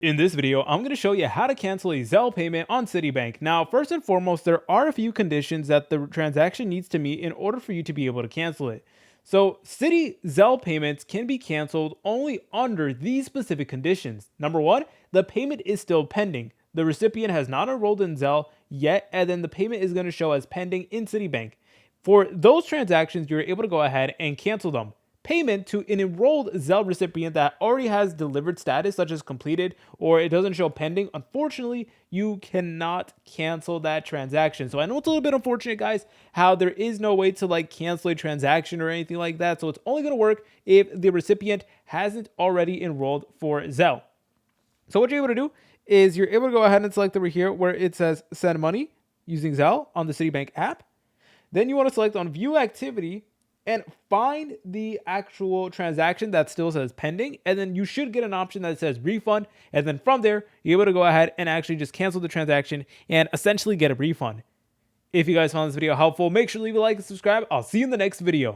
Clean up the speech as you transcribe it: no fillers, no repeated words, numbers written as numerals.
In this video, I'm going to show you how to cancel a Zelle payment on Citibank. Now, first and foremost, there are a few conditions that the transaction needs to meet in order for you to be able to cancel it. So, Citi Zelle payments can be canceled only under these specific conditions. Number one, the payment is still pending. The recipient has not enrolled in Zelle yet, and then the payment is going to show as pending in Citibank. For those transactions, you're able to go ahead and cancel them. Payment to an enrolled Zelle recipient that already has delivered status, such as completed, or it doesn't show pending, unfortunately, you cannot cancel that transaction. So I know it's a little bit unfortunate, guys, how there is no way to cancel a transaction or anything like that. So it's only going to work if the recipient hasn't already enrolled for Zelle. So what you're able to do is you're able to go ahead and select over here where it says send money using Zelle on the Citibank app. Then you want to select on view activity and find the actual transaction that still says pending. And then you should get an option that says refund. And then from there, you're able to go ahead and actually just cancel the transaction and essentially get a refund. If you guys found this video helpful, make sure to leave a like and subscribe. I'll see you in the next video.